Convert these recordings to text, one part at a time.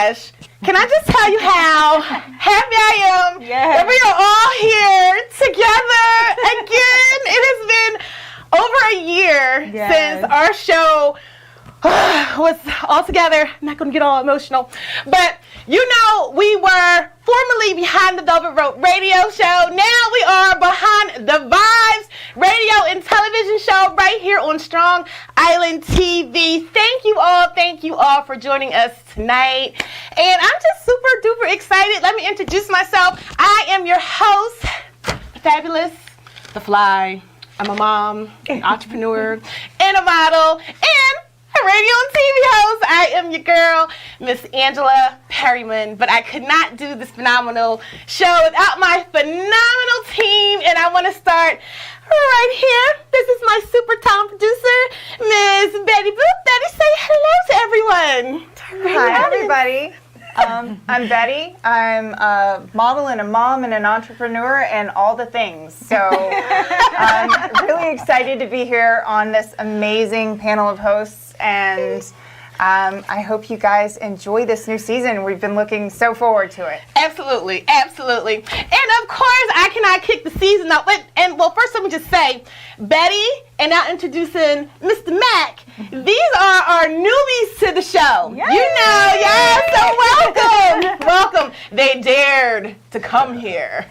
gosh. Can I just tell you how happy I am that we are all here together again? It has been over a year since our show was all together. I'm not going to get all emotional. But, you know, we were formerly behind the Velvet Rope radio show. Now we are behind the Vibez radio and television show right here on Strong Island TV. Thank you all for joining us tonight. And I'm just super duper excited. Let me introduce myself. I am your host, the fabulous, the fly. I'm a mom, an entrepreneur, and a model, and a radio and TV host. I am your girl, Miss Angela Perryman, but I could not do this phenomenal show without my phenomenal team, and I want to start right here. This is my super talent producer, Miss Betty Boop. Betty, say hello to everyone. Hi, everybody. I'm Betty. I'm a model and a mom and an entrepreneur and all the things. So I'm really excited to be here on this amazing panel of hosts, and I hope you guys enjoy this new season. We've been looking so forward to it. Absolutely, absolutely. And of course, I cannot kick the season off. Well, first let me just say, Betty, and now introducing Mr. Mac. These are our newbies to the show. Yay. You know, so welcome. They dared to come here.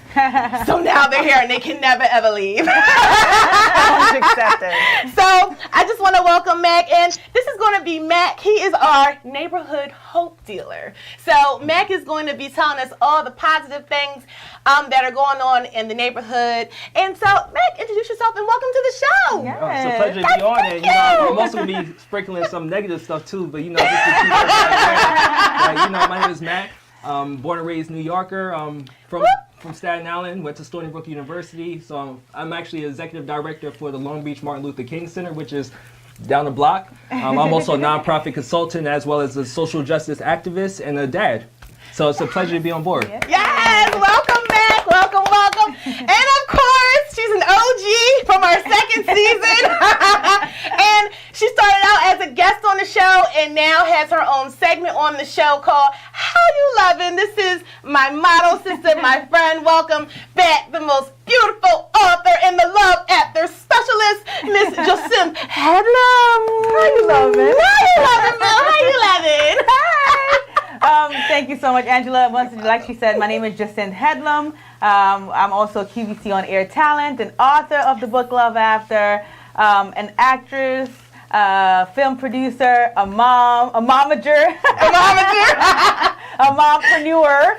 So now they're here and they can never ever leave. Challenge accepted. So I just want to welcome Mac, and this is going to be Mac. He is our neighborhood hope dealer. So Mac is going to be telling us all the positive things that are going on in the neighborhood. And so Mac, introduce yourself and welcome to the show. Yes. It's a pleasure to be on it. You know, I'm also going to be sprinkling some negative stuff too, but you know, just to keep it my name is Mac. Born and raised New Yorker. From Staten Island, went to Stony Brook University. So I'm actually executive director for the Long Beach Martin Luther King Center, which is down the block. I'm also a nonprofit consultant as well as a social justice activist and a dad. So it's a pleasure to be on board. Yes, welcome Mac, welcome. And of course, she's an OG from our second season. And she started out as a guest on the show and now has her own segment on the show called How You Lovin'. This is my model sister, my friend. Welcome back, the most beautiful author and the love after specialist, Miss Jacinth Headlam. How you loving? How you loving? Hi. Thank you so much, Angela. Once, like she said, my name is Jacinth Headlam. I'm also a QVC on Air talent, an author of the book Love After, an actress, film producer, a mom, a momager, a mompreneur,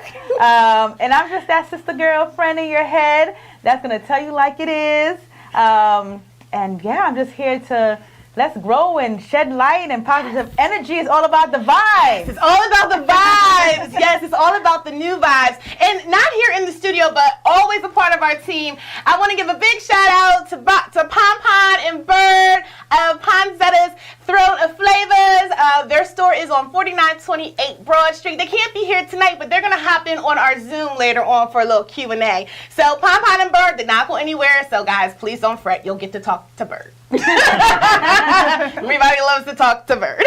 and I'm just that sister girlfriend in your head that's gonna tell you like it is. And yeah, I'm just here to let's grow and shed light and positive energy. It's all about the vibes. It's all about the vibes. Yes, it's all about the new vibes. And not here in the studio, but always a part of our team. I want to give a big shout out to Pom and Bird of Ponzetta's Throne of Flavors. Their store is on 4928 Broad Street. They can't be here tonight, but they're going to hop in on our Zoom later on for a little Q&A. So Pom and Bird did not go anywhere. So guys, please don't fret. You'll get to talk to Bird. Everybody loves to talk to Bird.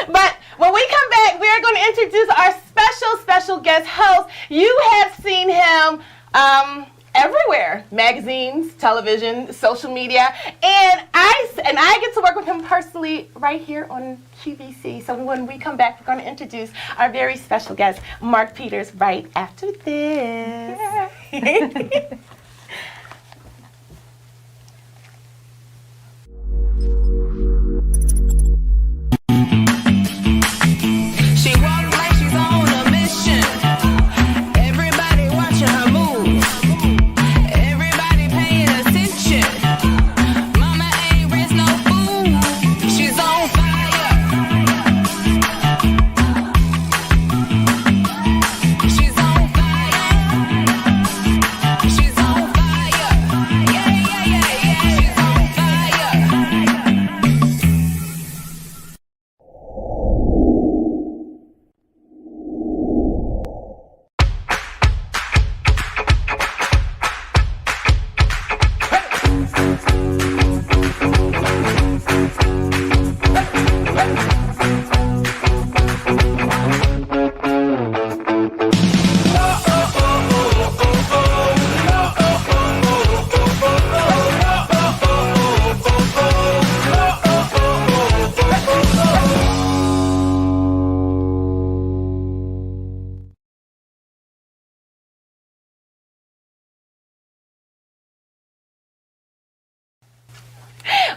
But when we come back, we are going to introduce our special guest host. You have seen him everywhere: magazines, television, social media, and I get to work with him personally right here on QVC. So when we come back, we're going to introduce our very special guest, Mark Peters, right after this. Yeah. She's on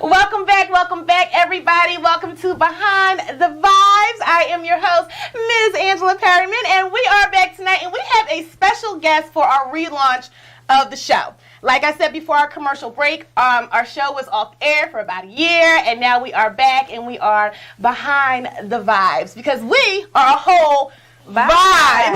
Welcome back, everybody. Welcome to Behind the Vibes. I am your host, Ms. Angela Perryman, and we are back tonight, and we have a special guest for our relaunch of the show. Like I said before our commercial break, our show was off air for about a year, and now we are back, and we are Behind the Vibes, because we are a whole vibe.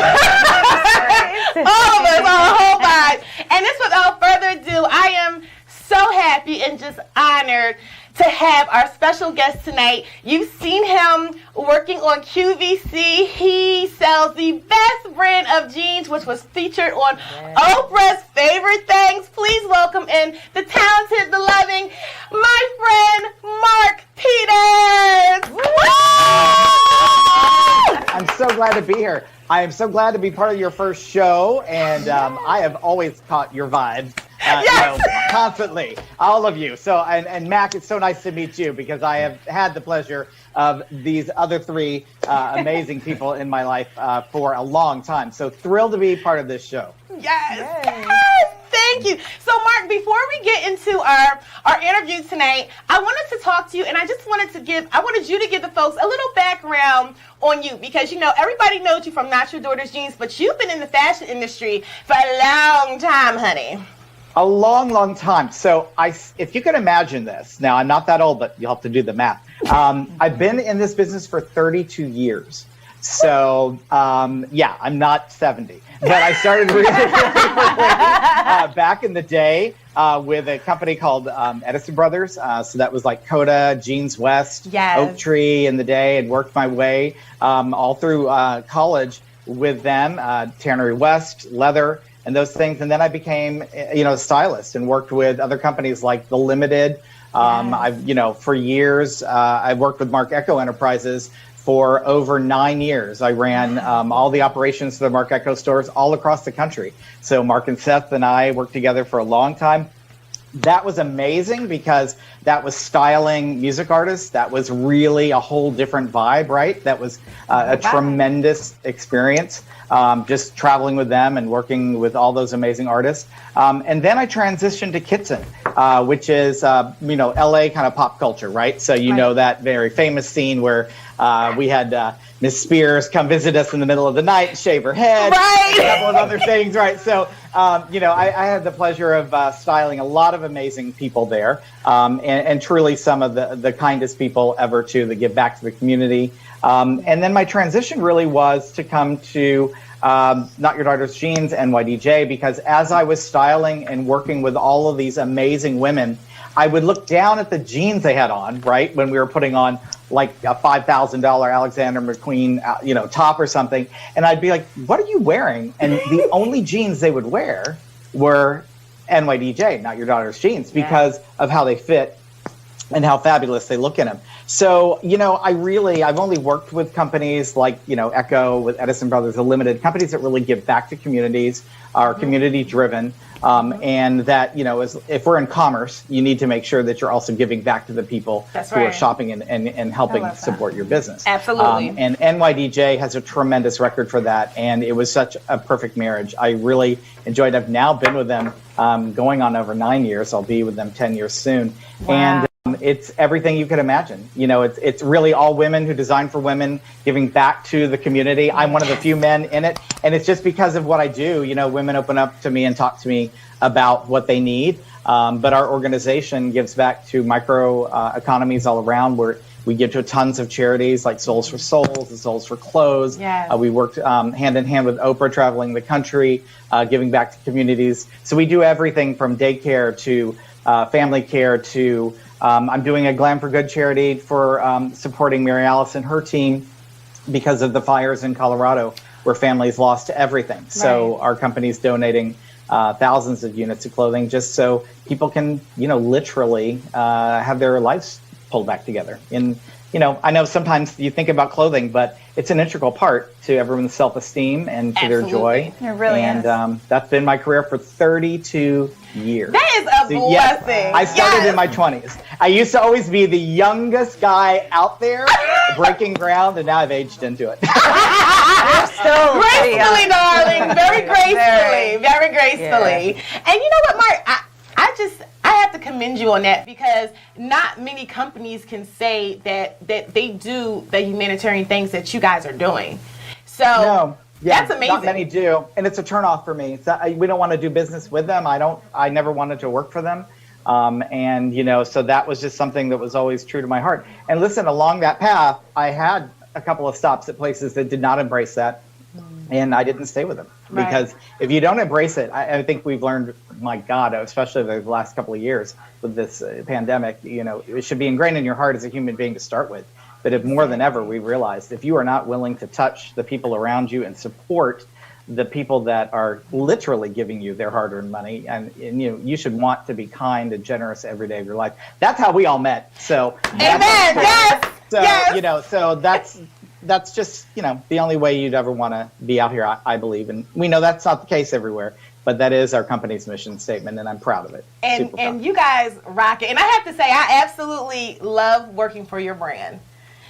All of us are a whole vibe. And this, without further ado, I am so happy and just honored to have our special guest tonight. You've seen him working on QVC. He sells the best brand of jeans, which was featured on Oprah's Favorite Things. Please welcome in the talented, the loving, my friend, Mark Peters. I'm so glad to be here. I am so glad to be part of your first show, and I have always caught your vibes. Constantly, all of you. So, and Mac, it's so nice to meet you, because I have had the pleasure of these other three amazing people in my life for a long time. So thrilled to be part of this show. Yes. Thank you. So, Mark, before we get into our interview tonight, I wanted to talk to you, and I wanted you to give the folks a little background on you, because, you know, everybody knows you from Not Your Daughter's Jeans, but you've been in the fashion industry for a long time, honey. A long, long time. So if you can imagine this, now I'm not that old, but you'll have to do the math. I've been in this business for 32 years. So, I'm not 70, but I started really early, back in the day with a company called Edison Brothers. So that was like Coda, Jeans West, Oak Tree in the day, and worked my way all through college with them, Tannery West, leather, and those things. And then I became, a stylist and worked with other companies like The Limited. For years, I worked with Mark Echo Enterprises for over 9 years. I ran all the operations for the Mark Echo stores all across the country. So Mark and Seth and I worked together for a long time. That was amazing, because that was styling music artists. That was really a whole different vibe, right? That was a tremendous experience, just traveling with them and working with all those amazing artists. And then I transitioned to Kitson, which is, LA kind of pop culture, right? So know that very famous scene where we had Miss Spears come visit us in the middle of the night, shave her head, right, a couple of other things, right? So, I had the pleasure of styling a lot of amazing people there, and truly some of the kindest people ever, too, that give back to the community. And then my transition really was to come to Not Your Daughter's Jeans, NYDJ, because as I was styling and working with all of these amazing women, I would look down at the jeans they had on, right, when we were putting on like a $5,000 Alexander McQueen, top or something, and I'd be like, "What are you wearing?" And the only jeans they would wear were NYDJ, Not Your Daughter's Jeans, because of how they fit and how fabulous they look in them. So, I've only worked with companies like, Echo, with Edison Brothers, The Limited, companies that really give back to communities, are community driven. And that, if we're in commerce, you need to make sure that you're also giving back to the people who are shopping and helping support your business. Absolutely. And NYDJ has a tremendous record for that. And it was such a perfect marriage. I really enjoyed it. I've now been with them going on over 9 years. I'll be with them 10 years soon. Wow. And it's everything you could imagine. It's really all women who design for women, giving back to the community. I'm one of the few men in it, and it's just because of what I do. Women open up to me and talk to me about what they need. But our organization gives back to micro economies all around, where we give to tons of charities like Souls for Souls and Souls for Clothes. Yes. We worked hand in hand with Oprah, traveling the country, giving back to communities. So we do everything from daycare to family care to I'm doing a Glam for Good charity for supporting Mary Alice and her team because of the fires in Colorado, where families lost everything. So our company's donating thousands of units of clothing just so people can, literally have their lives pulled back together. And, I know sometimes you think about clothing, but it's an integral part to everyone's self-esteem and to their joy. It really is. And that's been my career for 32 years. That is a blessing. Yes, I started in my 20s. I used to always be the youngest guy out there breaking ground, and now I've aged into it. Gracefully, darling. Very gracefully. Very gracefully. Yeah. And you know what, Mark? I I have to commend you on that, because not many companies can say that they do the humanitarian things that you guys are doing. So No. Yeah, that's amazing. Not many do, and it's a turnoff for me. We don't want to do business with them. I never wanted to work for them, and so that was just something that was always true to my heart. And listen, along that path, I had a couple of stops at places that did not embrace that, and I didn't stay with them because if you don't embrace it, I think we've learned. My God, especially the last couple of years with this pandemic, it should be ingrained in your heart as a human being to start with. But if more than ever, we realized if you are not willing to touch the people around you and support the people that are literally giving you their hard-earned money, and you should want to be kind and generous every day of your life. That's how we all met. So, amen. Yes. So yes. So that's just the only way you'd ever want to be out here, I believe, and we know that's not the case everywhere. But that is our company's mission statement, and I'm proud of it. And you guys rock it. And I have to say, I absolutely love working for your brand.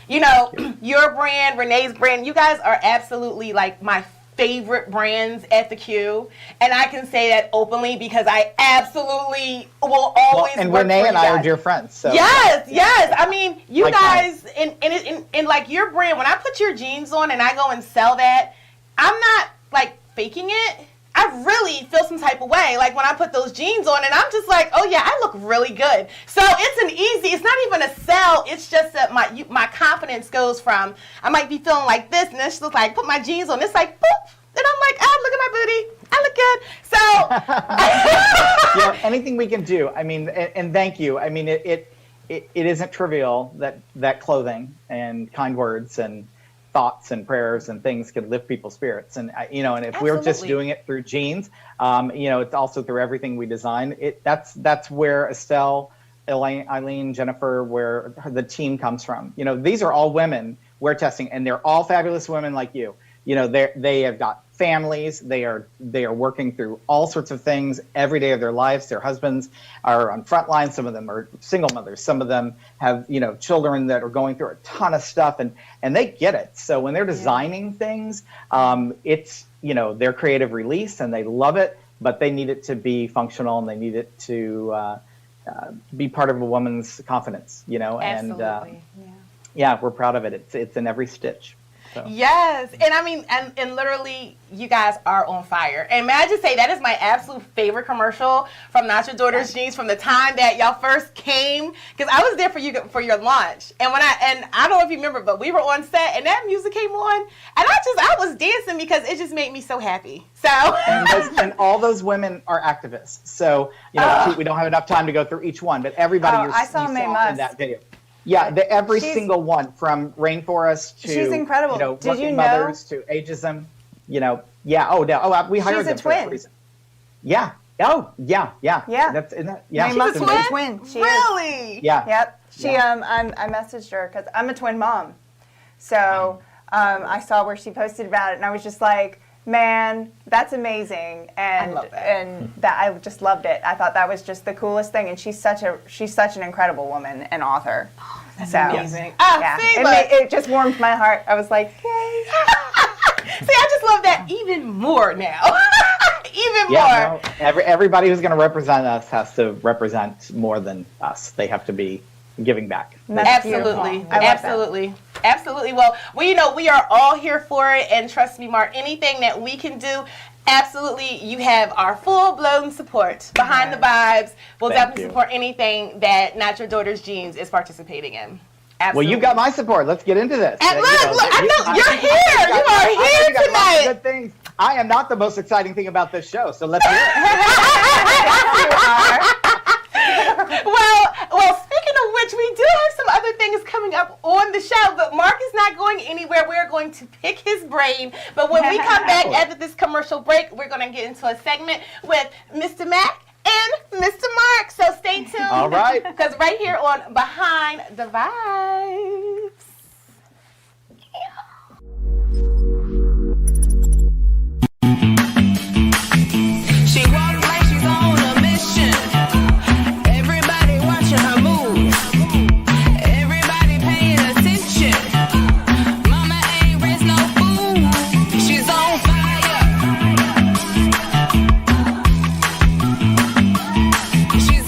Your brand, Renee's brand, you guys are absolutely like my favorite brands at the Q. And I can say that openly because I absolutely will always and work Renee for and you I guys. are dear friends. So. Yes. I mean, you like guys, and like your brand, when I put your jeans on and I go and sell that, I'm not like faking it. I really feel some type of way, like when I put those jeans on, and I'm just like, oh yeah, I look really good. So it's not even a sell. It's just that my confidence goes from, I might be feeling like this, and it's just like, put my jeans on, it's like, boop, and I'm like, oh, look at my booty, I look good. So anything we can do. I mean, and thank you. I mean, it isn't trivial that clothing and kind words and thoughts and prayers and things can lift people's spirits, and and if we're just doing it through jeans, it's also through everything we design. That's where Estelle, Eileen, Jennifer, where the team comes from. These are all women we're testing, and they're all fabulous women like you. They have got families. They are working through all sorts of things every day of their lives. Their husbands are on front lines. Some of them are single mothers. Some of them have children that are going through a ton of stuff, and they get it. So when they're designing things, it's their creative release, and they love it. But they need it to be functional, and they need it to be part of a woman's confidence. Absolutely. And we're proud of it. It's in every stitch. So. Yes, and I mean, and literally, you guys are on fire. And may I just say, that is my absolute favorite commercial from Not Your Daughter's Jeans from the time that y'all first came, because I was there for your launch, and I don't know if you remember, but we were on set, and that music came on, and I was dancing because it just made me so happy. So and all those women are activists. So we don't have enough time to go through each one, but everybody I saw you Mae saw Musk. in that video. Yeah, every single one, from rainforest to she's incredible. Did you know? Mothers to ageism. We hired them a for that twin. reason. Yeah. Oh, yeah. Yeah. That's in that. Yeah. Mae Musk is a twin. She really? Is. Yeah. Yep. She I messaged her because I'm a twin mom, so I saw where she posted about it, and I was just like, man, that's amazing, and I love that. And that I just loved it. I thought that was just the coolest thing, and she's such an incredible woman and author. That's so amazing. Yeah, See, it just warmed my heart. I was like, yay! See, I just love that even more now. Even more. No, everybody who's going to represent us has to represent more than us. They have to be giving back. Absolutely. Absolutely. Well, we are all here for it, and trust me, Mark, anything that we can do, absolutely, you have our full-blown support behind the Vibez. We'll definitely support anything that Not Your Daughter's Jeans is participating in. Absolutely. Well, you got my support. Let's get into this. And look, I know you're here. You are here tonight. Good things. I am not the most exciting thing about this show, so let's hear it. Well, speaking of which, we do have some other things coming up on the show, but Mark is not going anywhere. We're going to pick his brain. But when we come back after this commercial break, we're going to get into a segment with Mr. Mac and Mr. Mark. So stay tuned. All right. Because right here on Behind the Vibez. She walks like she's on a mission. Everybody watching her move. Everybody paying attention. Mama ain't raised no fool. She's on fire. She's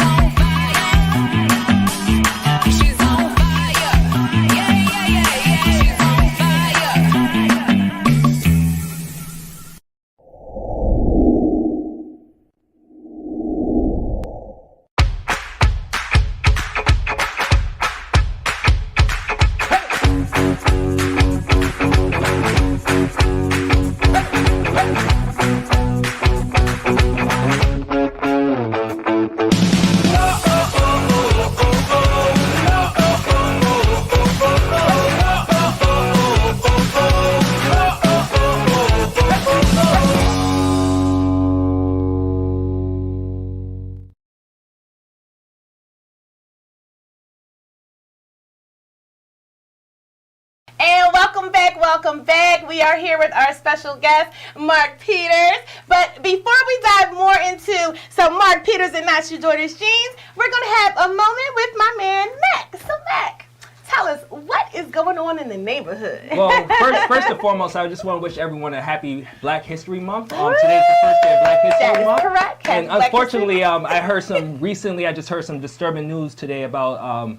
welcome back. We are here with our special guest, Mark Peters. But before we dive more into some Mark Peters and Not Your Daughter's Jeans, we're going to have a moment with my man, Mac. So, Mac, tell us, what is going on in the neighborhood? Well, first and foremost, I just want to wish everyone a happy Black History Month. Today's the first day of Black History Month. Correct. And unfortunately, I just heard some disturbing news today about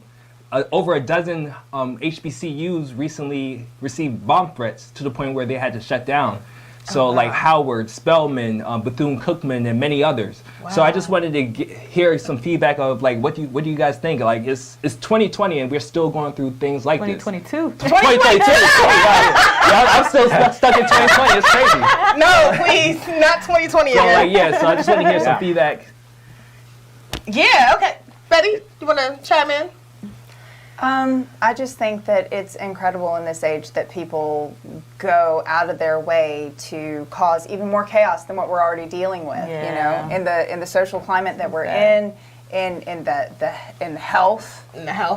over a dozen HBCUs recently received bomb threats to the point where they had to shut down. So like Howard, Spelman, Bethune-Cookman, and many others. Wow. So I just wanted to hear some feedback of like what do you guys think? Like it's 2020 and we're still going through things like 2022. this. 2022. Yeah, I'm still stuck in 2020. It's crazy. No, please, not 2020 again. So I just want to hear some feedback. Yeah. Okay, Betty, you want to chime in? I just think that it's incredible in this age that people go out of their way to cause even more chaos than what we're already dealing with. Yeah. You know, in the social climate that we're in the health,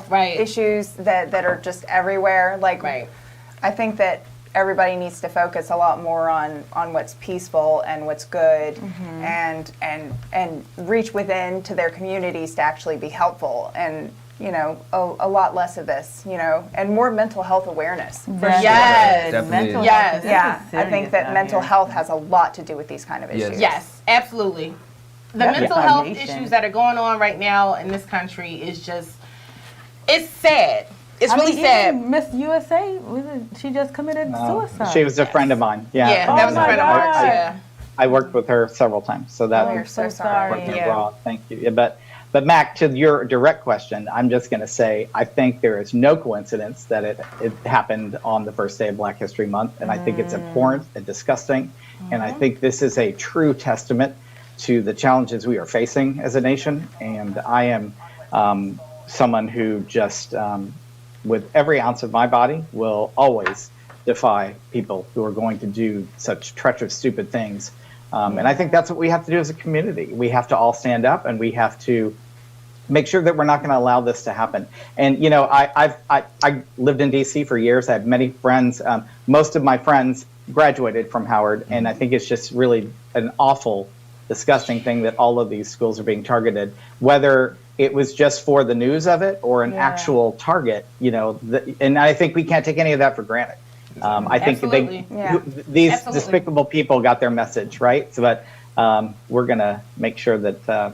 right, issues that are just everywhere. Like, right. I think that everybody needs to focus a lot more on what's peaceful and what's good, and reach within to their communities to actually be helpful, and you know, a lot less of this, you know, and more mental health awareness. For sure. Yes. Mental Yes. health. Yeah, This is I think serious that out mental here. health has a lot to do with these kind of issues. Yes, absolutely. The mental Yeah. health Foundation. issues that are going on right now in this country is just, it's sad. It's really sad. even Miss USA, she just committed suicide. She was a friend of mine. Yeah, Yeah, that was a my friend of God. ours. Yeah. I worked with her several times, so that We're was so sorry. working Yeah. abroad. Thank you. Yeah, but Mac, to your direct question, I'm just going to say I think there is no coincidence that it happened on the first day of Black History Month, and I think it's abhorrent and disgusting, and I think this is a true testament to the challenges we are facing as a nation. And I am someone who just, with every ounce of my body, will always defy people who are going to do such treacherous, stupid things. And I think that's what we have to do as a community. We have to all stand up, and we have to make sure that we're not going to allow this to happen. And you know, I lived in D.C. for years. I have many friends. Most of my friends graduated from Howard, and I think it's just really an awful, disgusting thing that all of these schools are being targeted. Whether it was just for the news of it or an actual target, you know, and I think we can't take any of that for granted. I think these Absolutely. despicable people got their message, right? So, but we're going to make sure that,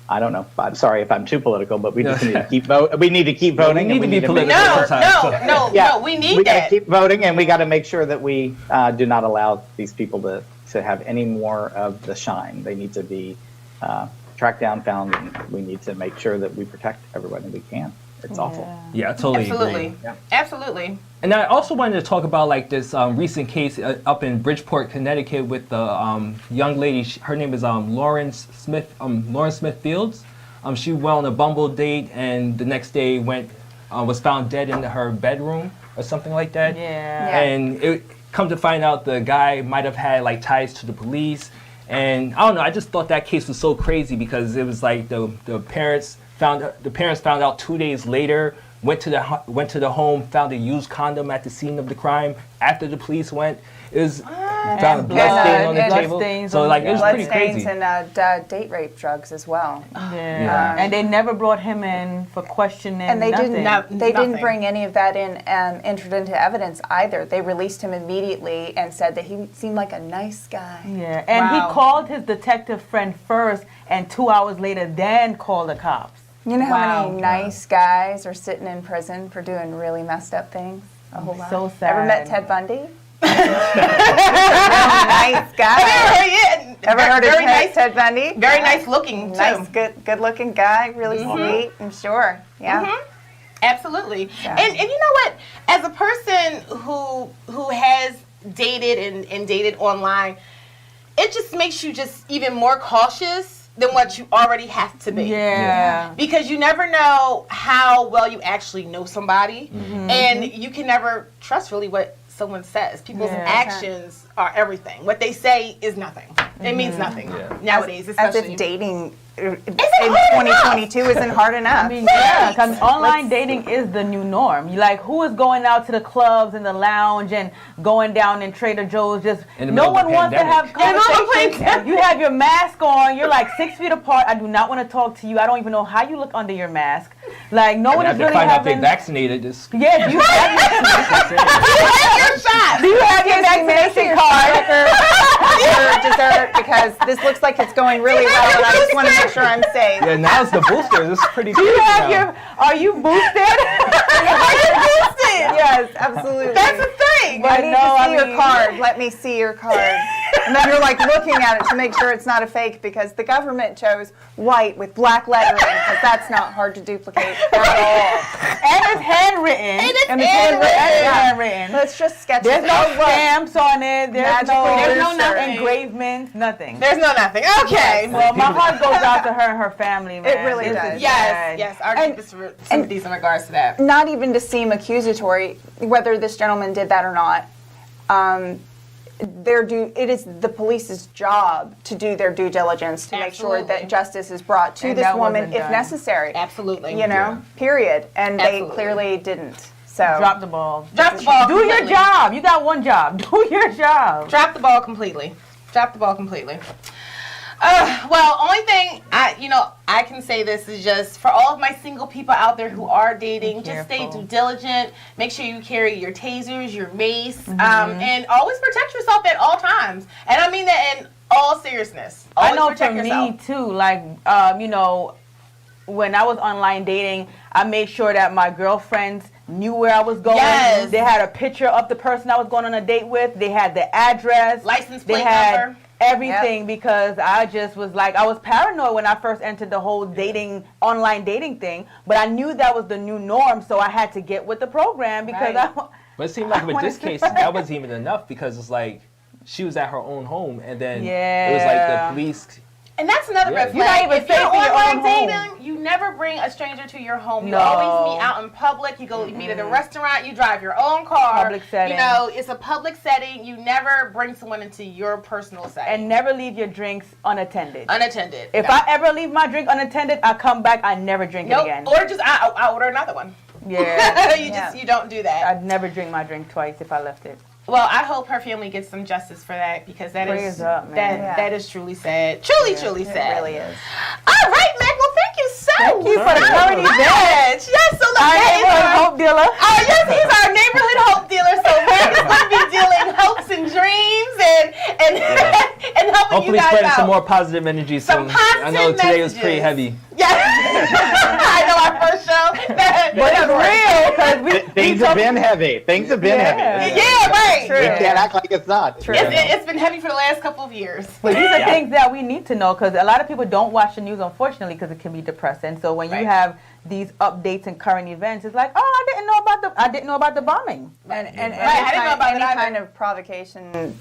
I don't know, I'm sorry if I'm too political, but we just need to keep voting. We need to keep voting. We need to be make political sure- sometimes. No, we need we got to that. keep voting, and we got to make sure that we do not allow these people to have any more of the shine. They need to be tracked down, found, and we need to make sure that we protect everybody we can. It's awful. Yeah, I totally Absolutely. agree. Yeah. Absolutely. And I also wanted to talk about like this recent case up in Bridgeport, Connecticut, with the young lady. Her name is Lauren Smith Fields. She went on a Bumble date, and the next day was found dead in her bedroom or something like that. Yeah. And it come to find out the guy might have had like ties to the police. And I don't know. I just thought that case was so crazy because it was like the parents found out 2 days later. Went to the home, found a used condom at the scene of the crime. After the police went, it was found a blood stain on the table. So like it was blood pretty stains crazy. and date rape drugs as well. Yeah. And they never brought him in for questioning. And they nothing. didn't Nothing. bring any of that in entered into evidence either. They released him immediately and said that he seemed like a nice guy. Yeah. And Wow. he called his detective friend first, and 2 hours later, then called the cops. You know how Wow. many nice guys are sitting in prison for doing really messed up things? A whole lot. So sad. Ever met Ted Bundy? Nice guy. Ever heard of Very nice. Ted Bundy? Very nice looking too. Nice, good-looking guy. Really sweet. I'm sure. Yeah. Absolutely. Yeah. And you know what? As a person who has dated and dated online, it just makes you just even more cautious than what you already have to be. Yeah. Because you never know how well you actually know somebody, and you can never trust really what someone says. People's Yeah. actions are everything. What they say is nothing. It means nothing nowadays, As especially. if dating in 2022 isn't hard enough. I mean, yeah, because online dating is the new norm. You like, who is going out to the clubs and the lounge and going down in Trader Joe's? Just no one wants to have conversations. You have your mask on. You're like 6 feet apart. I do not want to talk to you. I don't even know how you look under your mask. Like no one is really find out having. they vaccinated. Just Yeah, do you have your shot. Do you have your vaccination card? Your dessert, because this looks like it's going really well, and I just want to make sure I'm safe. yeah, now it's the boosters. This is pretty. Do you crazy have now. your? Are you boosted? Are you boosted? Yes, absolutely. That's the thing. I need to see your card. Let me see your card. And then you're like looking at it to make sure it's not a fake, because the government chose white with black lettering, because that's not hard to duplicate at all. And it's handwritten. And it's handwritten. Let's just sketch There's it. no Oh, look. stamps on it. There's no nothing. engravements. Nothing. There's no nothing. Okay. Well, my heart goes out to her and her family, man. It really This does. is Yes, sad. yes. Our deepest sympathies in regards to that. Not even to seem accusatory, whether this gentleman did that or not. It is the police's job to do their due diligence to make sure Absolutely. that justice is brought to And this that woman wasn't if done. necessary. Absolutely. You know, period. And Absolutely. they clearly didn't. So Drop the ball. Drop the ball. Do your completely. job. You got one job. Do your job. Drop the ball completely. Drop the ball completely. Well, only thing I can say this is just for all of my single people out there who are dating, just stay careful. due diligent. Make sure you carry your tasers, your mace, and always protect yourself at all times. And I mean that in all seriousness. Always I know for protect yourself. me too, like, when I was online dating, I made sure that my girlfriends knew where I was going. Yes. They had a picture of the person I was going on a date with. They had the address. License They plate had number. everything because I just was like, I was paranoid when I first entered the whole online dating thing, but I knew that was the new norm, so I had to get with the program because Right. But it seemed like with wanna this see case, her. that wasn't even enough because it's like she was at her own home, and then Yeah. it was like the police. And that's another red You're flag. not even If you're safe in your online own dating, home. you never bring a stranger to your home. You No. always meet out in public. You go meet at a restaurant. You drive your own car. Public setting. It's a public setting. You never bring someone into your personal setting. and never leave your drinks unattended. Unattended. If No. I ever leave my drink unattended, I come back, I never drink it Nope. again. Or just I order another one. Yeah. You don't do that. I'd never drink my drink twice if I left it. Well, I hope her family gets some justice for that because that Praise is up, man. that is truly sad. Truly it sad. really is. All right, Meg. Well, thank you so Thank you for the current event. Yes, so look, Our that is neighborhood our- hope dealer. Oh, yes, he's our neighborhood hope dealer. So Meg is going to be dealing hopes and dreams and helping Hopefully, you guys spreading out. some more positive energy. Some soon. I know positive today was pretty messages. heavy. Yes. I know our first show. But it's real because Things have been heavy. Things have been heavy. Yeah, right. We can't act like it's not. It's been heavy for the last couple of years. But these are things that we need to know because a lot of people don't watch the news, unfortunately, because it can be depressing. So when Right. you have these updates and current events, it's like, oh, I didn't know about the bombing. And Right, I didn't know about any that either. kind of provocation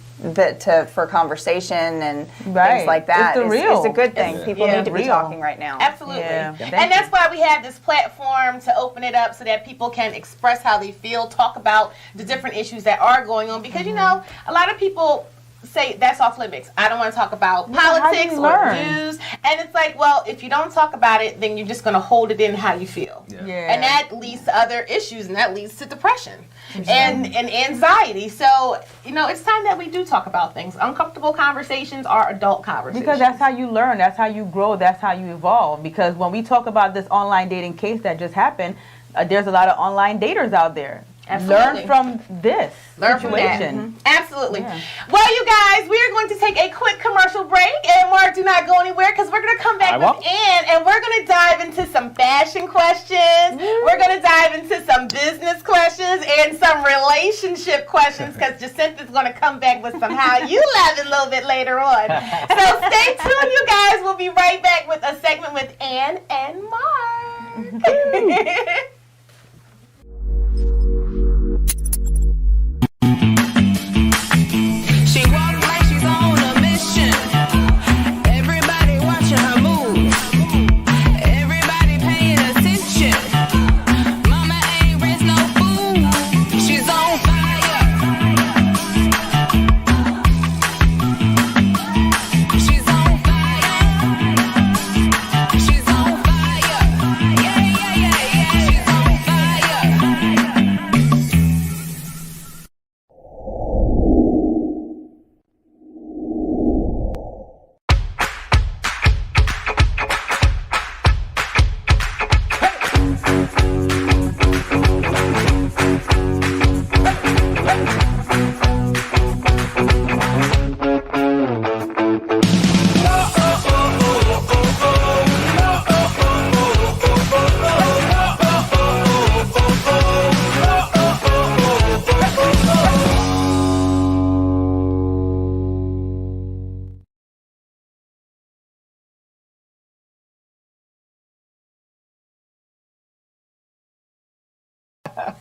for conversation and Right. things like that It's the is real. a good thing. It's- People yeah. need to be Real. talking right now. Absolutely. Yeah. Thank And that's you. why we have this platform to open it up so that people can express how they feel, talk about the different issues that are going on. Because, a lot of people say that's off limits. I don't want to talk about how do politics you or learn? news. And it's like, well, if you don't talk about it, then you're just going to hold it in how you feel. Yeah. And that leads to other issues, and that leads to depression and anxiety. So, it's time that we do talk about things. Uncomfortable conversations are adult conversations. Because that's how you learn, that's how you grow, that's how you evolve. Because when we talk about this online dating case that just happened, there's a lot of online daters out there. Absolutely. Learn from this Learn from that. situation. Absolutely. Yeah. Well, you guys, we are going to take a quick commercial break. And Mark, do not go anywhere because we're going to come back I with won't. Ann and we're going to dive into some fashion questions. We're going to dive into some business questions and some relationship questions because Jacinta's going to come back with some how you love it a little bit later on. So stay tuned, you guys. We'll be right back with a segment with Ann and Mark. She walk like she's on a mission. Everybody watching her move. Everybody paying attention. Mama ain't raised no fool. She's on fire. She's on fire.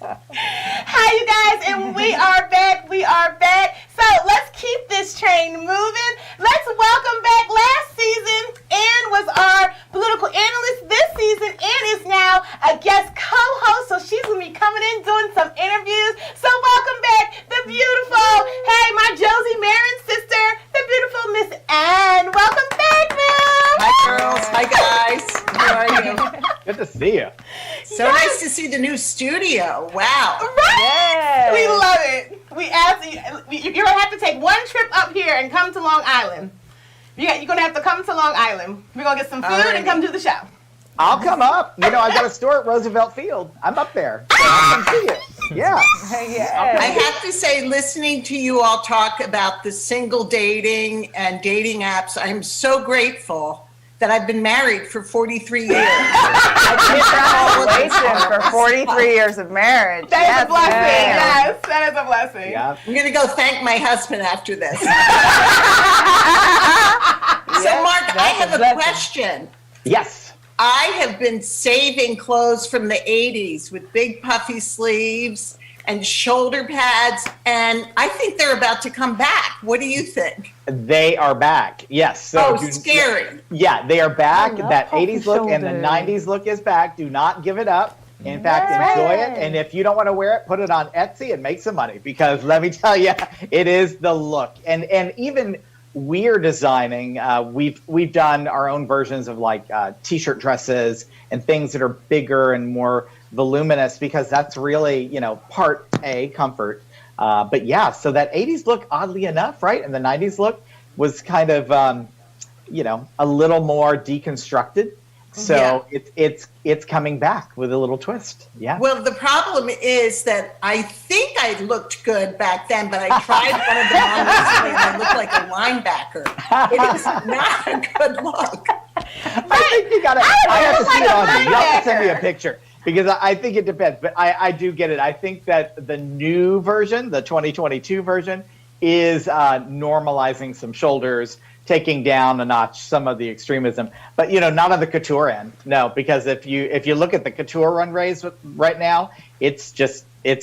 Hi, you guys, and we are back. We are back. So let's keep this train moving. Let's welcome back. Last season, Ann was our political analyst. This season, Ann is now a guest co-host, so she's going to be coming in doing some interviews. So welcome back the beautiful, hey, my Josie Marin sister, the beautiful Miss Ann. Welcome back, ma'am. Hi, girls. Hi, guys. How are you? Good to see you. So nice to see the new studio. Wow. Right? We love it. We ask you're going to have to take one trip up here and come to Long Island. You're going to have to come to Long Island. We're going to get some food and come do the show. I'll come up. You know, I got a store at Roosevelt Field. I'm up there. So I'll come see you. Yeah. I have to say, listening to you all talk about the single dating and dating apps, I'm so grateful that I've been married for 43 years. Congratulations for 43 years of marriage. That is a blessing. Yes, that is a blessing. Yeah. I'm going to go thank my husband after this. So, Mark, I have a question. Yes. I have been saving clothes from the 80s with big puffy sleeves and shoulder pads, and I think they're about to come back. What do you think? They are back. Yes. So Scary. Yeah, they are back. That 80s look and the 90s look is back. Do not give it up. In fact, enjoy it. And if you don't want to wear it, put it on Etsy and make some money, because let me tell you, it is the look. And even we're designing, we've done our own versions of like t-shirt dresses and things that are bigger and more voluminous, because that's really, you know, part A, comfort. But yeah, so that 80s look, oddly enough, right? And the 90s look was kind of, you know, a little more deconstructed. So it's coming back with a little twist. Yeah. Well, the problem is that I think I looked good back then, but I tried one of them on recently and I looked like a linebacker. It is not a good look. I think you gotta. I have to see it on you. You have to send me a picture, because I think it depends. But I do get it. I think that the new version, the 2022 version, is normalizing some shoulders, taking down a notch some of the extremism. But you know, not on the couture end. No, because if you look at the couture runways right now, it's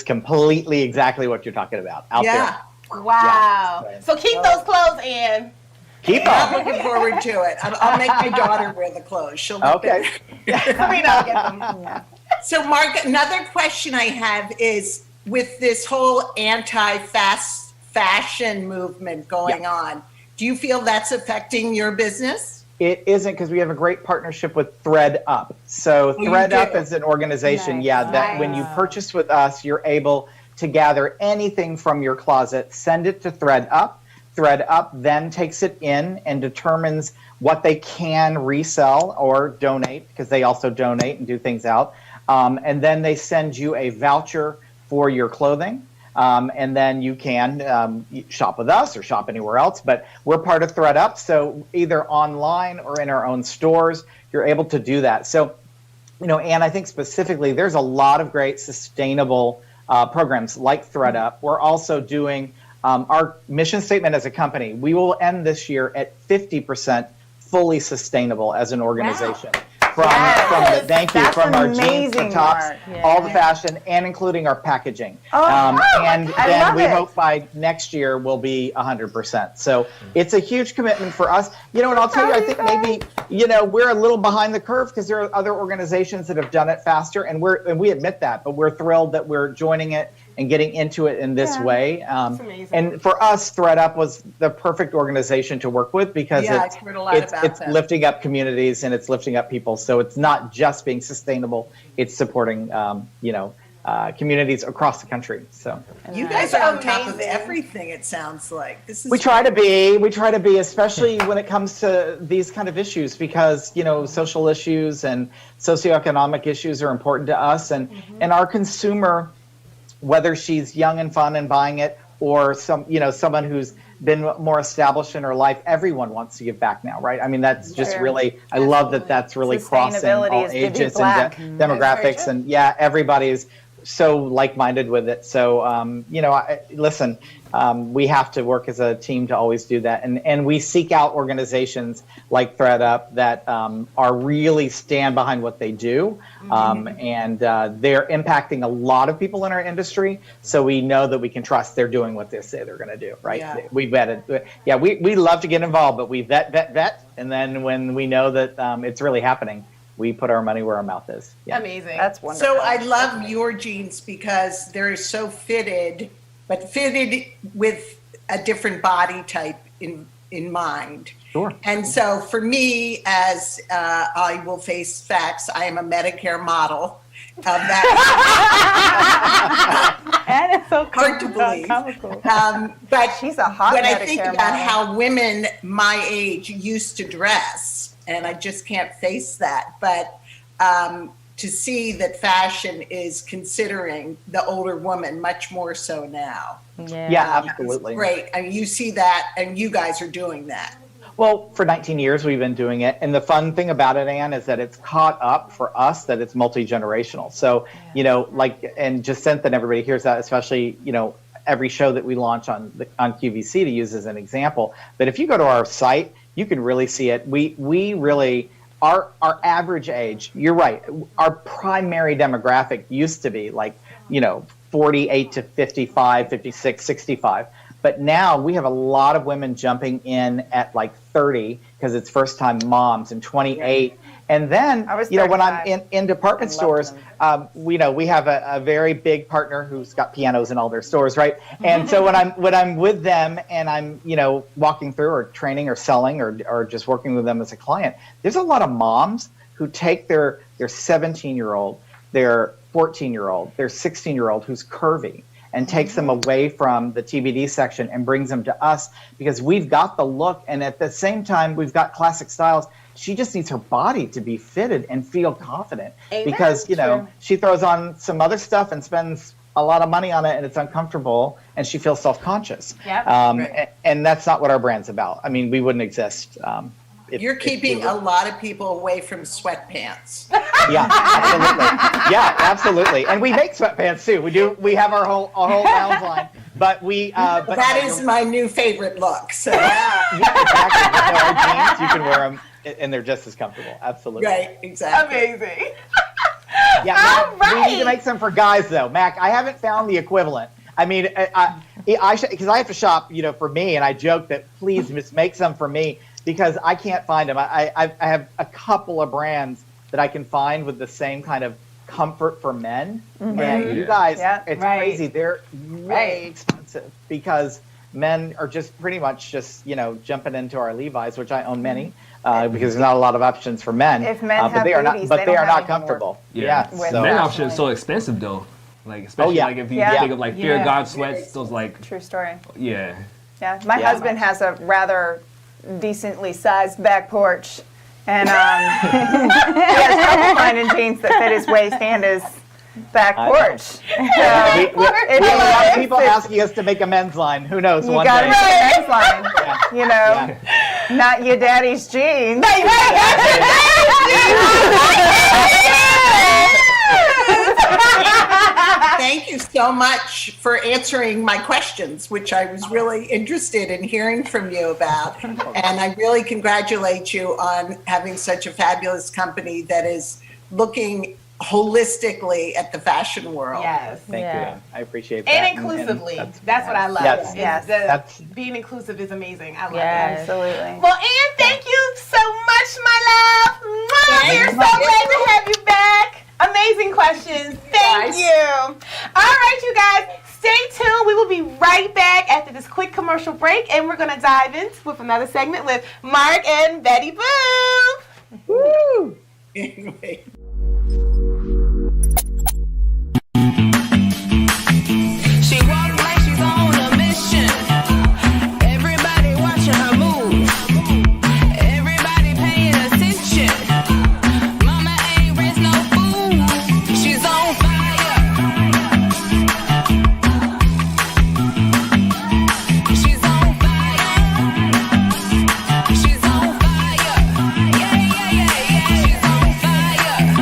completely exactly what you're talking about out there. Wow. Yeah. So keep those clothes in. Keep I'm on. looking forward to it. I'll make my daughter wear the clothes. She'll look Okay. better. We don't get them. So, Mark, another question I have is, with this whole anti-fast fashion movement going on, do you feel that's affecting your business? It isn't, because we have a great partnership with ThreadUp. So ThreadUp is an organization, that when you purchase with us, you're able to gather anything from your closet, send it to ThreadUp. ThreadUp then takes it in and determines what they can resell or donate, because they also donate and do things out. And then they send you a voucher for your clothing. And then you can shop with us or shop anywhere else. But we're part of ThreadUp, so either online or in our own stores, you're able to do that. So, you know, Anne, I think specifically there's a lot of great sustainable programs like ThreadUp. We're also doing our mission statement as a company. We will end this year at 50% fully sustainable as an organization. From our jeans to tops, all the fashion, and including our packaging. And then we hope by next year we'll be 100%. So it's a huge commitment for us. You know, and I'll tell you, I think maybe, you know, we're a little behind the curve, because there are other organizations that have done it faster, and we admit that, but we're thrilled that we're joining it and getting into it in this way. And for us, ThreadUp was the perfect organization to work with, because it's lifting up communities and it's lifting up people. So it's not just being sustainable; it's supporting, communities across the country. So you guys are on top of everything. It sounds like this is. We try to be, especially when it comes to these kind of issues, because you know, social issues and socioeconomic issues are important to us, and our consumer, whether she's young and fun and buying it, or someone who's been more established in her life, everyone wants to give back now, right? I mean, that's just really, I love that that's really crossing all ages and demographics, and everybody's so like-minded with it. So listen, we have to work as a team to always do that, and we seek out organizations like ThreadUp that are really stand behind what they do, and they're impacting a lot of people in our industry. So we know that we can trust they're doing what they say they're going to do. Right? Yeah. We vetted. Yeah, we love to get involved, but we vet, and then when we know that it's really happening, we put our money where our mouth is. Yeah. Amazing. That's wonderful. So I love your jeans because they're so fitted, but fitted with a different body type in mind. Sure. And so for me, as I will face facts, I am a Medicare model. That And it's so hard to believe. comical. But She's a hot when I Medicare think about model. how women my age used to dress, and I just can't face that. But to see that fashion is considering the older woman much more so now. Yeah, absolutely. Great. I mean, you see that, and you guys are doing that. Well, for 19 years we've been doing it, and the fun thing about it, Anne, is that it's caught up for us that it's multi-generational. So, and Jacinth and everybody hears that, especially, every show that we launch on QVC, to use as an example. But if you go to our site, you can really see it. We really, our average age, you're right, our primary demographic used to be 48 to 55, 56, 65. But now we have a lot of women jumping in at 30 because it's first time moms, and 28. And then, I was when I'm 35 in department and loved stores, we have a very big partner who's got pianos in all their stores, right? And so when I'm with them and I'm, walking through or training or selling or just working with them as a client, there's a lot of moms who take their 17-year-old, their 14-year-old, their 16-year-old who's curvy, and takes them away from the TBD section and brings them to us because we've got the look, and at the same time we've got classic styles. She just needs her body to be fitted and feel confident. Amen. Because she throws on some other stuff and spends a lot of money on it, and it's uncomfortable, and she feels self-conscious. Yep. And that's not what our brand's about. I mean, we wouldn't exist. You're keeping a lot of people away from sweatpants. Yeah, absolutely. Yeah, absolutely. And we make sweatpants too. We have our whole rounds line, but but That is my new favorite look. So. yeah, exactly. Our jeans, you can wear them, and they're just as comfortable. Absolutely. Right, exactly. Amazing. Yeah, All Mac, we need right. to make some for guys though. Mac, I haven't found the equivalent. I mean, because I have to shop, for me, and I joke that please just make some for me because I can't find them. I have a couple of brands that I can find with the same kind of comfort for men. And you guys, it's crazy. They're way expensive because men are just pretty much just, jumping into our Levi's, which I own many, because there's not a lot of options for men. If men but have they are babies, not, they but they don't are have not any more. comfortable. Yeah. With So, Men options so expensive though. Especially yeah. if you Yeah. think of Fear God sweats, those True story. yeah. Yeah, my husband has a rather decently sized back porch, and he has trouble finding jeans that fit his waist and his back I know. porch. we It have a lot of is. people asking us to make a men's line. Who knows? You One got day. to make a men's line, Yeah. not your daddy's jeans. Thank you so much for answering my questions, which I was really interested in hearing from you about. And I really congratulate you on having such a fabulous company that is looking holistically at the fashion world. Yes. Thank you. Yeah. Ann. I appreciate that. And inclusively. That's what I love. Yes. Yes. That's- Being inclusive is amazing. I love Yes. Absolutely. Well, Ann, thank you so much, my love. Mwah! We're so glad to have you back. Amazing questions. Thank Guys. you. All right, you guys, stay tuned. We will be right back after this quick commercial break, and we're going to dive in with another segment with Mark and Betty Boo. Woo! Anyway. She walk like she's on a mission. Everybody watching her move. Everybody paying attention. Mama ain't raised no fool. She's on fire. She's on fire. She's on fire. Yeah, yeah, yeah, yeah. She's on fire.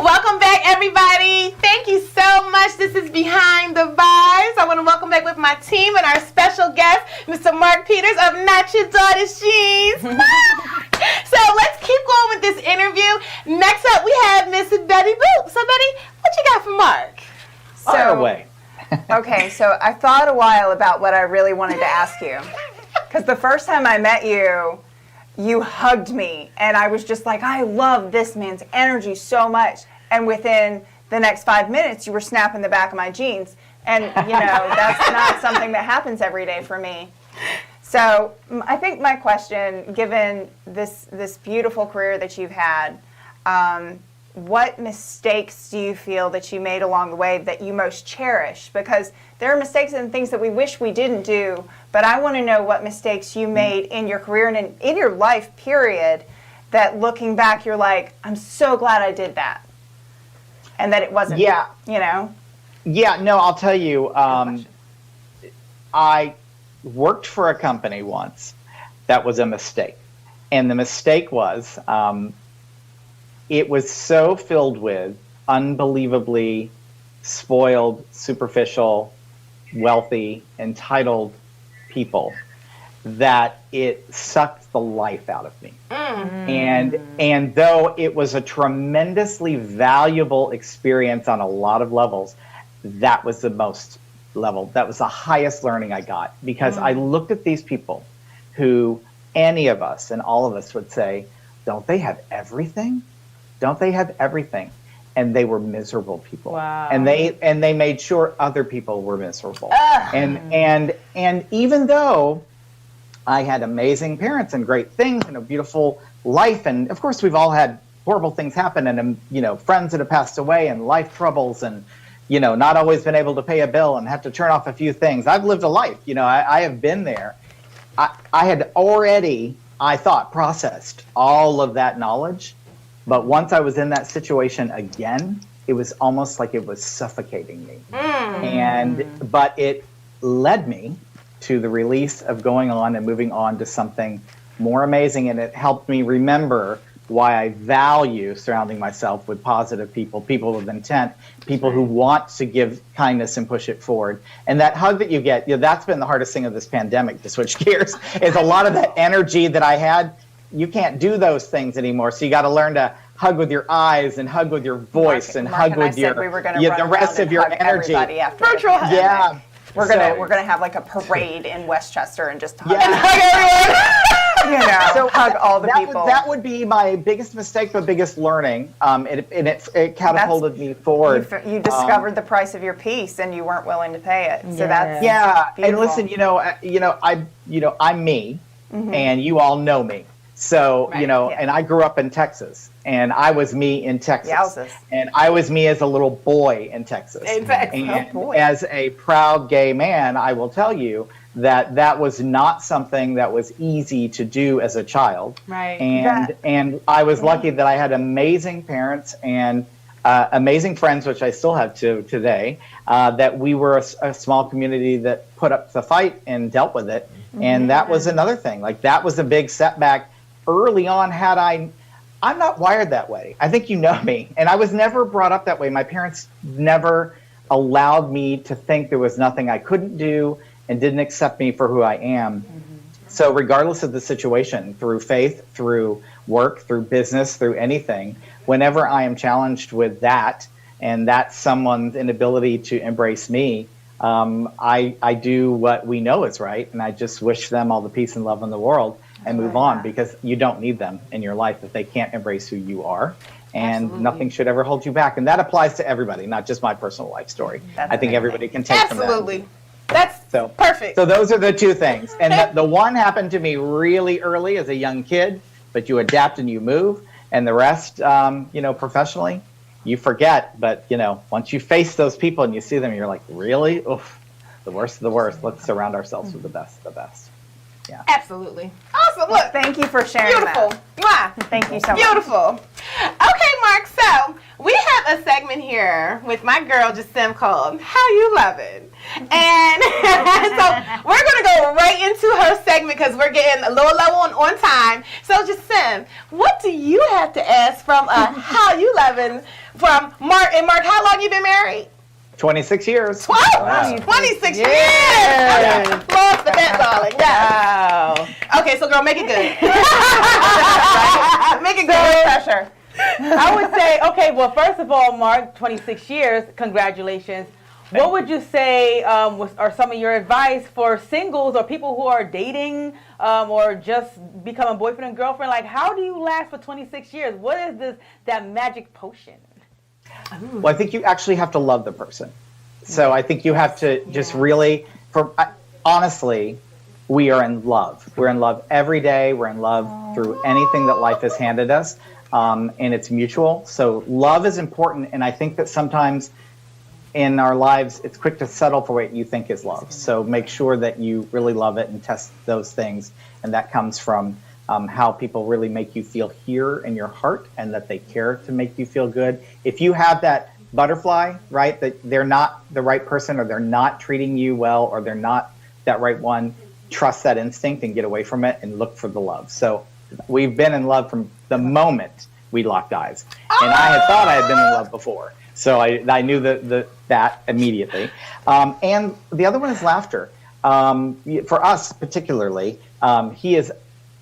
Welcome back, everybody. Thank you so much. This is Behind the Vibes. I want to welcome back with my team and our special guest, Mr. Mark Peters of Not Your Daughter's Jeans. So let's keep going with this interview. Next up, we have Miss Betty Boop. So, Betty, what you got for Mark? Fire away. Okay, so I thought a while about what I really wanted to ask you. Because the first time I met you, you hugged me, and I was just like, I love this man's energy so much. And within the next 5 minutes, you were snapping the back of my jeans. And, you know, that's not something that happens every day for me. So I think my question, given this beautiful career that you've had, what mistakes do you feel that you made along the way that you most cherish? Because there are mistakes and things that we wish we didn't do, but I want to know what mistakes you made in your career and in your life, period, that looking back, you're like, I'm so glad I did that. And that it wasn't, Yeah. you know? Yeah, no, I'll tell you, I worked for a company once that was a mistake. And the mistake was, it was so filled with unbelievably spoiled, superficial, wealthy, entitled people that it sucked the life out of me. And though it was a tremendously valuable experience on a lot of levels, that was the highest learning I got, because I looked at these people who any of us and all of us would say, don't they have everything? Don't they have everything? And they were miserable people. Wow. And they made sure other people were miserable. And even though I had amazing parents and great things and a beautiful life, and of course we've all had horrible things happen, and friends that have passed away and life troubles, and not always been able to pay a bill and have to turn off a few things. I've lived a life. I have been there. I had already, I thought, processed all of that knowledge. But once I was in that situation again, it was almost like it was suffocating me. But it led me to the release of going on and moving on to something more amazing. And it helped me remember why I value surrounding myself with positive people, people with intent, people who want to give kindness and push it forward. And that hug that you get, that's been the hardest thing of this pandemic, to switch gears, is a lot of that energy that I had. You can't do those things anymore. So you got to learn to hug with your eyes and hug with your voice and hug with your the rest of your energy. Virtual hug. Yeah. We're gonna have like a parade in Westchester and just hug, So hug all the people. That would be my biggest mistake, but biggest learning. It catapulted me forward. You discovered the price of your peace, and you weren't willing to pay it. So that's beautiful. And listen, I'm me, and you all know me. So, and I grew up in Texas, and I was me in Texas. Yowzers. And I was me as a little boy in Texas. In fact, and as a proud gay man, I will tell you that was not something that was easy to do as a child. Right. And I was lucky that I had amazing parents and amazing friends, which I still have to today, that we were a small community that put up the fight and dealt with it. And that was another thing. Like, that was a big setback early on. I'm not wired that way. I think you know me. And I was never brought up that way. My parents never allowed me to think there was nothing I couldn't do and didn't accept me for who I am. So regardless of the situation, through faith, through work, through business, through anything, whenever I am challenged with that, and that's someone's inability to embrace me, I do what we know is right, and I just wish them all the peace and love in the world and move on, because you don't need them in your life if they can't embrace who you are, and nothing should ever hold you back. And that applies to everybody, not just my personal life story. I think everybody can take from that. Absolutely. That's perfect. So those are the two things. And the one happened to me really early as a young kid, but you adapt and you move, and the rest, professionally, you forget. But, once you face those people and you see them, you're like, really? Oof, the worst of the worst. Let's surround ourselves with the best of the best. Yeah. Absolutely. Awesome. Look, Thank you for sharing beautiful. that. Mwah. Thank you so much. Beautiful. Okay, Mark. So we have a segment here with my girl Jasim called "How You Lovin'," and so we're gonna go right into her segment because we're getting a little low on time. So Jasim, what do you have to ask from "How You Lovin'" from Mark? And Mark, how long you been married? 26 years. 26 years. Okay. Lost the bet, darling. Yeah. Wow. Okay, so girl, make it good. Right? Make it good. No pressure. I would say, okay, well, first of all, Mark, 26 years, congratulations. What would you say are some of your advice for singles or people who are dating or just becoming boyfriend and girlfriend? Like, how do you last for 26 years? What is that magic potion? Well, I think you actually have to love the person. So I think you have to just really, honestly, we are in love. We're in love every day. We're in love through anything that life has handed us, and it's mutual. So love is important, and I think that sometimes in our lives, it's quick to settle for what you think is love. So make sure that you really love it and test those things, and that comes from how people really make you feel here in your heart and that they care to make you feel good. If you have that butterfly, right, that they're not the right person or they're not treating you well or they're not that right one, trust that instinct and get away from it and look for the love. So we've been in love from the moment we locked eyes. And I had thought I had been in love before. So I knew that immediately. And the other one is laughter. For us particularly, he is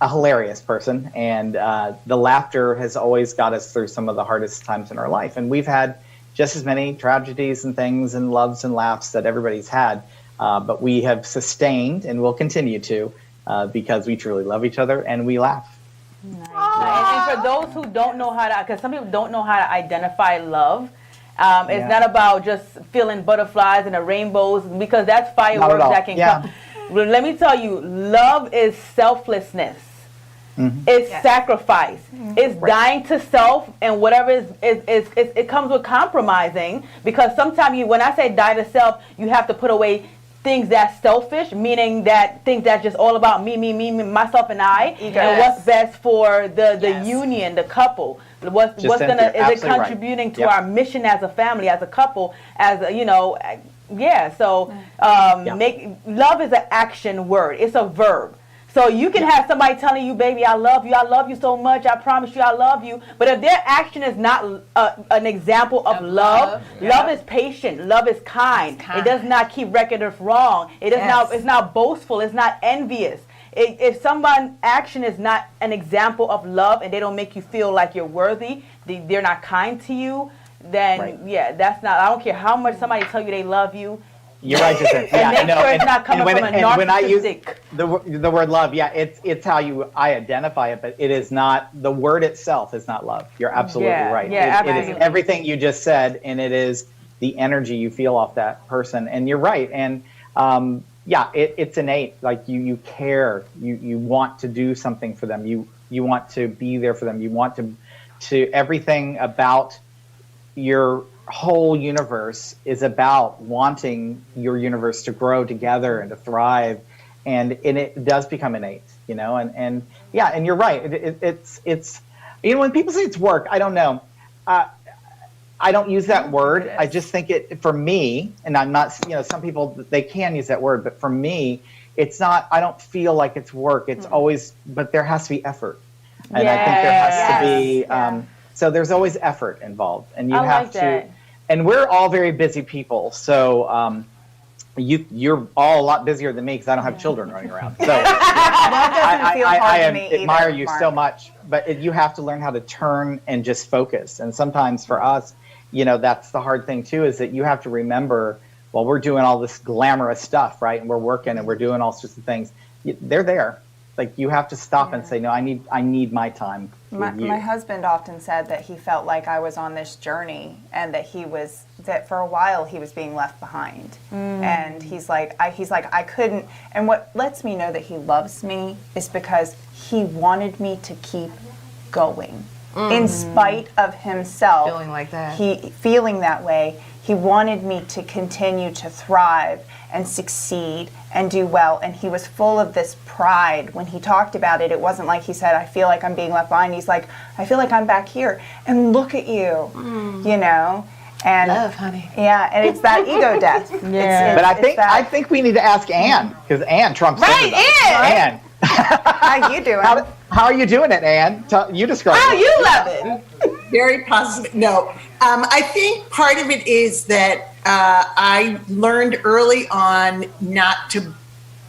a hilarious person, and the laughter has always got us through some of the hardest times in our life. And we've had just as many tragedies and things and loves and laughs that everybody's had, but we have sustained and will continue to because we truly love each other and we laugh. Nice. And for those who don't know how to, because some people don't know how to identify love, it's not about just feeling butterflies and the rainbows, because that's fireworks that can come. Let me tell you, love is selflessness. It's sacrifice. It's dying to self, and whatever it comes with compromising, because sometimes when I say die to self, you have to put away things that's selfish, meaning that things that's just all about me, myself, and I, and what's best for the union, the couple. Is it contributing to our mission as a family, as a couple, as a, So love is an action word. It's a verb. So you can have somebody telling you, baby, I love you so much, I promise you I love you. But if their action is not an example of love is patient, love is kind. It does not keep record of wrong. It's not boastful, it's not envious. If someone's action is not an example of love and they don't make you feel like you're worthy, they're not kind to you, then that's not, I don't care how much somebody tell you they love you. You're right, Jason. And make sure it's not coming from a narcissistic. When I use the word love, it's how I identify it, but it is not, the word itself is not love. You're absolutely right. It is everything you just said, and it is the energy you feel off that person. And you're right. And it's innate. Like you care. You want to do something for them. You want to be there for them. You want to everything about your whole universe is about wanting your universe to grow together and to thrive, and it does become innate, and you're right. It's when people say it's work, I don't know. I don't use that word. I just think it, for me, and I'm not, some people, they can use that word, but for me, it's not, I don't feel like it's work. It's always, but there has to be effort. And I think there has to be, so there's always effort involved, and you have to. And we're all very busy people, so you're all a lot busier than me because I don't have children running around. So I admire you so much, but you have to learn how to turn and just focus. And sometimes for us, that's the hard thing too, is that you have to remember, while we're doing all this glamorous stuff, right, and we're working and we're doing all sorts of things, they're there. Like, you have to stop and say, no, I need my time with you. My husband often said that he felt like I was on this journey, and that for a while he was being left behind. And he's like, I couldn't. And what lets me know that he loves me is because he wanted me to keep going. In spite of himself Feeling like that. Feeling that way, He wanted me to continue to thrive and succeed and do well. And he was full of this pride. When he talked about it, it wasn't like he said, I feel like I'm being left behind. He's like, I feel like I'm back here. And look at you, you know? And Love, honey. Yeah, and it's that ego death. Yeah. But I think we need to ask Ann, because Ann trumps Right, everybody. Ann. How you doing? How are you doing it, Ann? You describe How it. you love it? Very positive. No, I think part of it is that I learned early on not to,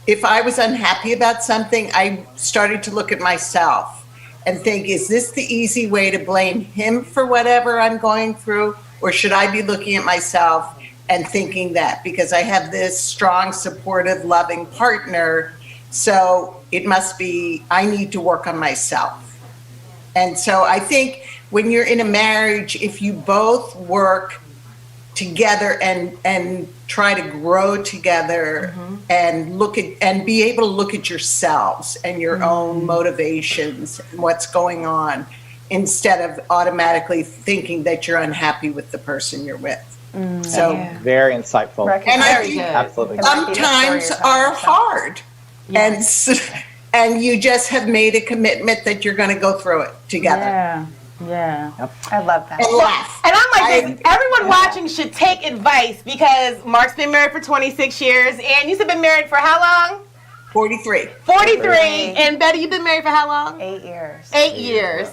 if I was unhappy about something, I started to look at myself and think, is this the easy way to blame him for whatever I'm going through? Or should I be looking at myself and thinking that because I have this strong, supportive, loving partner, so it must be, I need to work on myself. And so I think when you're in a marriage, if you both work together and try to grow together and look at and be able to look at yourselves and your own motivations and what's going on, instead of automatically thinking that you're unhappy with the person you're with. So, Very insightful. and I Very think good. Absolutely. sometimes are hard, and you just have made a commitment that you're going to go through it together Yeah. I love that. and laugh. And I'm like, this, everyone watching should take advice because Mark's been married for 26 years, and you've been married for how long? 43. 43. And Betty, you've been married for how long? 8 years. 8 years.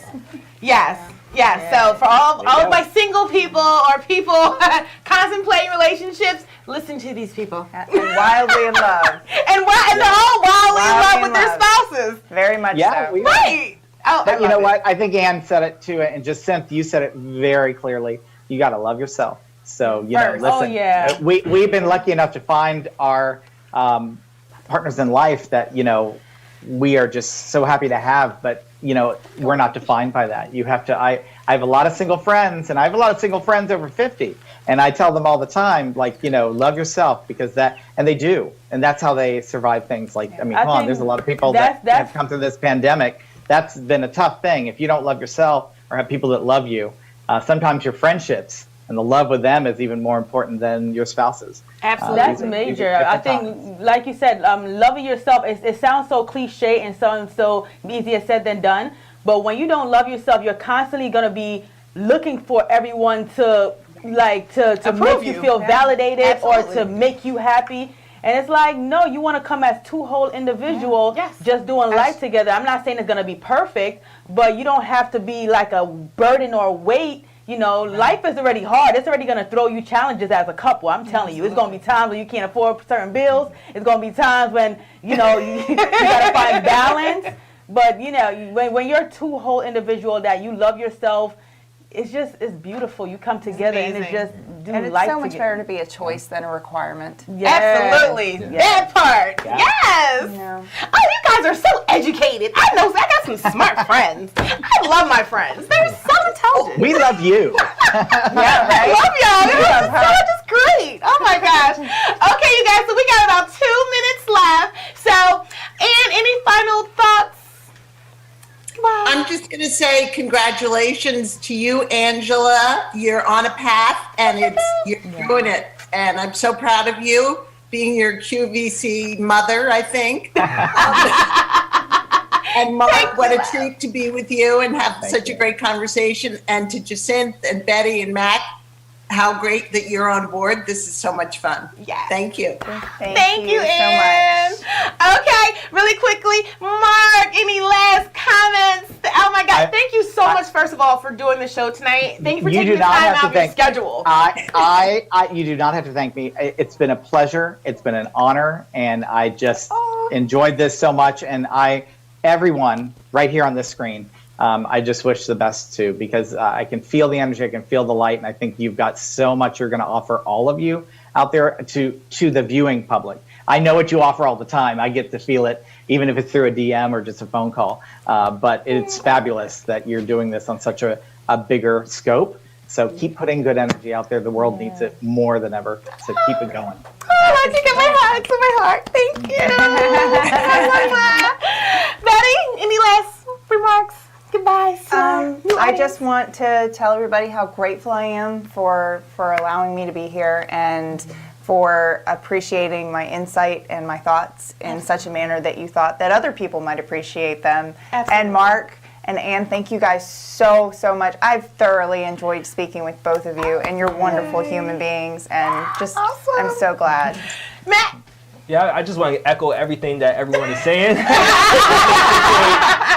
Yes. Yes. So for all of my single people or people contemplating relationships, listen to these people. And wildly in love. And they're all wildly in love Wildly with in their love. spouses. Very much Yeah, so. we Right. Oh, But you know what? I think Ann said it too, and Jacinth, you said it very clearly. You got to love yourself. So you know, First. listen. Oh, yeah. We've been lucky enough to find our partners in life that we are just so happy to have. But we're not defined by that. You have to. I have a lot of single friends, and I have a lot of single friends over 50, and I tell them all the time, like love yourself because and they do, and that's how they survive things. Like I mean, I come on, think there's a lot of people that's- that have come through this pandemic. That's been a tough thing. If you don't love yourself or have people that love you, sometimes your friendships and the love with them is even more important than your spouses. Absolutely. That's These are major. different I think, times. like you said, loving yourself, it sounds so cliche and sounds so easier said than done. But when you don't love yourself, you're constantly going to be looking for everyone to make Approve you you. feel validated or Absolutely. to make you happy. And it's like, no, you want to come as two whole individuals Yes. just doing life together. I'm not saying it's going to be perfect, but you don't have to be like a burden or weight. Life is already hard. It's already going to throw you challenges as a couple. I'm telling you, it's going to be times when you can't afford certain bills. It's going to be times when, you got to find balance. But, when you're two whole individual that you love yourself, it's beautiful. You come together and it's amazing. just do And it's life so much together. better to be a choice than a requirement. Yes. Absolutely. Yes. That part. Yeah. Yes. Yeah. Oh, you guys are so educated. I got some smart friends. I love my friends. They're so intelligent. We love you. Yeah, I right? love y'all. They're just great. Oh my gosh. Okay, you guys. So we got about 2 minutes left. So, and any final thoughts? I'm just going to say congratulations to you, Angela. You're on a path, and you're doing it. And I'm so proud of you, being your QVC mother, I think. And Mark, what a treat to be with you and have such a great conversation. And to Jacinth and Betty and Mac, how great that you're on board. This is so much fun. Yes. Thank you. Thank you, so Ann. much. Okay, really quickly, Mark, any last comments? Oh my God, thank you so much, first of all, for doing the show tonight. Thank you for You taking do the not time have out to of your thank- schedule. You do not have to thank me. It's been a pleasure. It's been an honor, and I just enjoyed this so much. And everyone right here on this screen, I just wish the best to, because I can feel the energy, I can feel the light, and I think you've got so much you're going to offer all of you out there to the viewing public. I know what you offer all the time. I get to feel it, even if it's through a DM or just a phone call. But it's fabulous that you're doing this on such a bigger scope. So keep putting good energy out there. The world needs it more than ever. So keep it going. Oh, I think my heart to my heart. Thank you. Betty, any last remarks? Goodbyes. I just just want to tell everybody how grateful I am for allowing me to be here and for appreciating my insight and my thoughts in such a manner that you thought that other people might appreciate them. Absolutely. And Mark and Anne, thank you guys so much. I've thoroughly enjoyed speaking with both of you, and you're wonderful human beings, and just Awesome. I'm so glad. Matt. Yeah, I just want to echo everything that everyone is saying.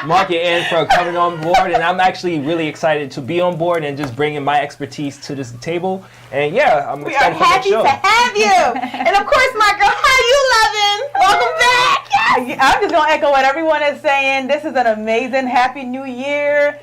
Mark and Ann for coming on board, and I'm actually really excited to be on board and just bringing my expertise to this table. And yeah, I'm We are excited for the happy show. to have you. And of course, my girl, how you loving? Welcome back. Yes. I'm just going to echo what everyone is saying. This is an amazing Happy New Year.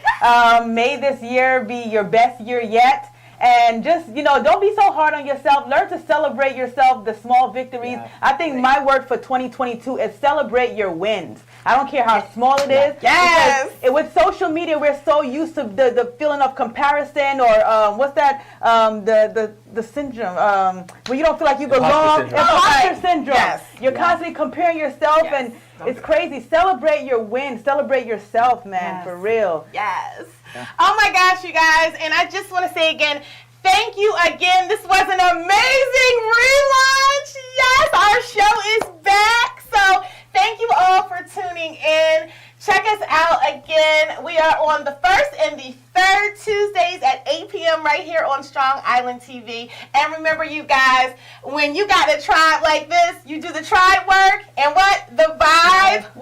May this year be your best year yet. And just, don't be so hard on yourself. Learn to celebrate yourself, the small victories. Yeah. I think my word for 2022 is celebrate your wins. I don't care how small it is. Yes. Because with social media, we're so used to the feeling of comparison or what's that? The syndrome when you don't feel like you belong. syndrome. Imposter syndrome. Yes. You're constantly comparing yourself, Yes. and it's crazy. Celebrate your wins. Celebrate yourself, man, Yes. for real. Yes. Oh my gosh, you guys. And I just want to say again, thank you again. This was an amazing relaunch. Yes, our show is back. So thank you all for tuning in. Check us out again. We are on the first and the third Tuesdays at 8 p.m. right here on Strong Island TV. And remember, you guys, when you got a tribe like this, you do the tribe work, and what? The vibe